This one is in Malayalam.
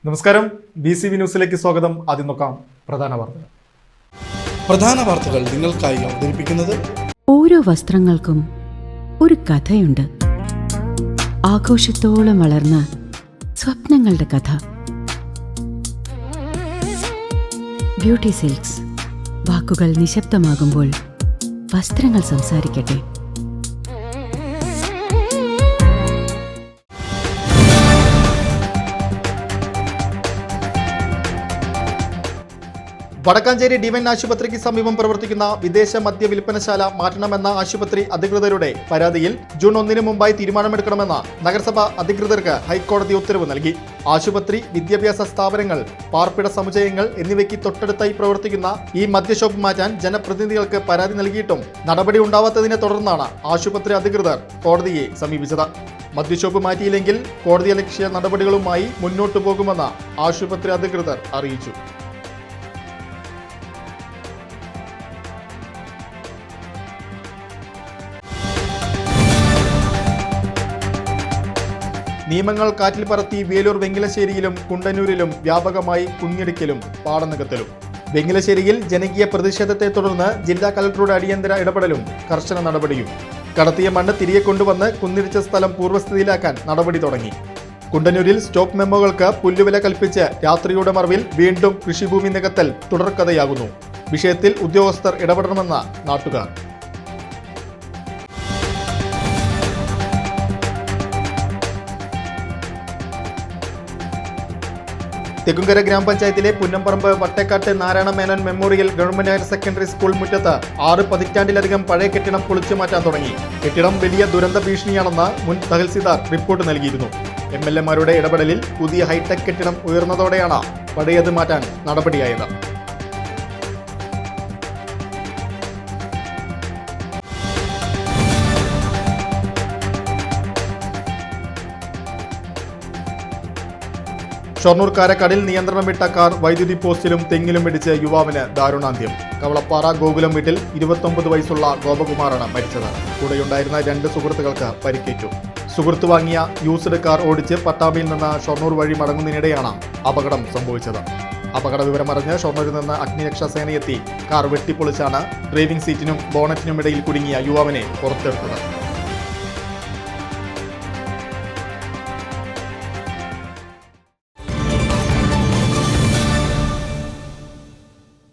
നമസ്കാരം, BCV ന്യൂസിലേക്ക് സ്വാഗതം. ആദ്യം നോക്കാം പ്രധാന വാർത്തകൾ നിങ്ങൾക്കായി അവതരിപ്പിക്കുന്നത്. ഓരോ വസ്ത്രങ്ങൾക്കും ഒരു കഥയുണ്ട്. ആഘോഷത്തോളം വളർന്ന സ്വപ്നങ്ങളുടെ കഥ. Beauty silks. വാക്കുകൾ നിശബ്ദമാകുമ്പോൾ വസ്ത്രങ്ങൾ സംസാരിക്കട്ടെ. വടക്കാഞ്ചേരി ഡിവൈൻ ആശുപത്രിക്ക് സമീപം പ്രവർത്തിക്കുന്ന വിദേശ മദ്യ വിൽപ്പനശാല മാറ്റണമെന്ന ആശുപത്രി അധികൃതരുടെ പരാതിയിൽ ജൂൺ 1 മുമ്പായി തീരുമാനമെടുക്കണമെന്ന് നഗരസഭ അധികൃതർക്ക് ഹൈക്കോടതി ഉത്തരവ് നൽകി. ആശുപത്രി, വിദ്യാഭ്യാസ സ്ഥാപനങ്ങൾ, പാർപ്പിട സമുച്ചയങ്ങൾ എന്നിവയ്ക്ക് തൊട്ടടുത്തായി പ്രവർത്തിക്കുന്ന ഈ മദ്യഷോപ്പ് മാറ്റാൻ ജനപ്രതിനിധികൾക്ക് പരാതി നൽകിയിട്ടും നടപടി ഉണ്ടാവാത്തതിനെ തുടർന്നാണ് ആശുപത്രി അധികൃതർ കോടതിയെ സമീപിച്ചത്. മദ്യഷോപ്പ് മാറ്റിയില്ലെങ്കിൽ കോടതിയലക്ഷ്യ നടപടികളുമായി മുന്നോട്ടു പോകുമെന്ന് ആശുപത്രി അധികൃതർ അറിയിച്ചു. നിയമങ്ങൾ കാറ്റിൽ പറത്തി വേലൂർ വെങ്ങിലശ്ശേരിയിലും കുണ്ടന്നൂരിലും വ്യാപകമായി കുഞ്ഞിടിക്കലും പാടനികത്തലും. വെങ്ങിലശ്ശേരിയിൽ ജനകീയ പ്രതിഷേധത്തെ തുടർന്ന് ജില്ലാ കളക്ടറുടെ അടിയന്തര ഇടപെടലും കർശന നടപടിയും. കടത്തിയ മണ്ണ് തിരികെ കൊണ്ടുവന്ന് കുന്നിടിച്ച സ്ഥലം പൂർവ്വസ്ഥിതിയിലാക്കാൻ നടപടി തുടങ്ങി. കുണ്ടന്നൂരിൽ സ്റ്റോപ്പ് മെമ്മോകൾക്ക് പുല്ലുവില കൽപ്പിച്ച് രാത്രിയുടെ മറവിൽ വീണ്ടും കൃഷിഭൂമി നികത്തൽ തുടർക്കഥയാകുന്നു. വിഷയത്തിൽ ഉദ്യോഗസ്ഥർ ഇടപെടണമെന്ന് നാട്ടുകാർ. തെക്കുംകര ഗ്രാമപഞ്ചായത്തിലെ Punnamparambu Vattekkatt Narayana Menon memorial government higher secondary school മുറ്റത്ത് 6 പതിറ്റാണ്ടിലധികം പഴയ കെട്ടിടം പൊളിച്ചു മാറ്റാൻ തുടങ്ങി. കെട്ടിടം വലിയ ദുരന്ത ഭീഷണിയാണെന്ന് മുൻ തഹസിൽദാർ റിപ്പോർട്ട് നൽകിയിരുന്നു. MLA-മാരുടെ ഇടപെടലിൽ പുതിയ ഹൈടെക് കെട്ടിടം ഉയർന്നതോടെയാണ് പഴയത് മാറ്റാൻ നടപടിയായത്. ഷൊർണൂർ കാരക്കാടിൽ നിയന്ത്രണം വിട്ട കാർ വൈദ്യുതി പോസ്റ്റിലും തെങ്ങിലും ഇടിച്ച് യുവാവിന് ദാരുണാന്ത്യം. കവളപ്പാറ ഗോകുലം വീട്ടിൽ 29 വയസ്സുള്ള ഗോപകുമാറാണ് മരിച്ചത്. കൂടെയുണ്ടായിരുന്ന 2 സുഹൃത്തുക്കൾക്ക് പരിക്കേറ്റു. സുഹൃത്ത് വാങ്ങിയ യൂസ്ഡ് കാർ ഓടിച്ച് പട്ടാമ്പിയിൽ നിന്ന് ഷൊർണൂർ വഴി മടങ്ങുന്നതിനിടെയാണ് അപകടം സംഭവിച്ചത്. അപകട വിവരമറിഞ്ഞ് ഷൊർണൂരിൽ നിന്ന് അഗ്നിരക്ഷാ സേനയെത്തി കാർ വെട്ടിപ്പൊളിച്ചാണ് ഡ്രൈവിംഗ് സീറ്റിനും ബോണറ്റിനും ഇടയിൽ കുടുങ്ങിയ യുവാവിനെ പുറത്തെടുത്തത്.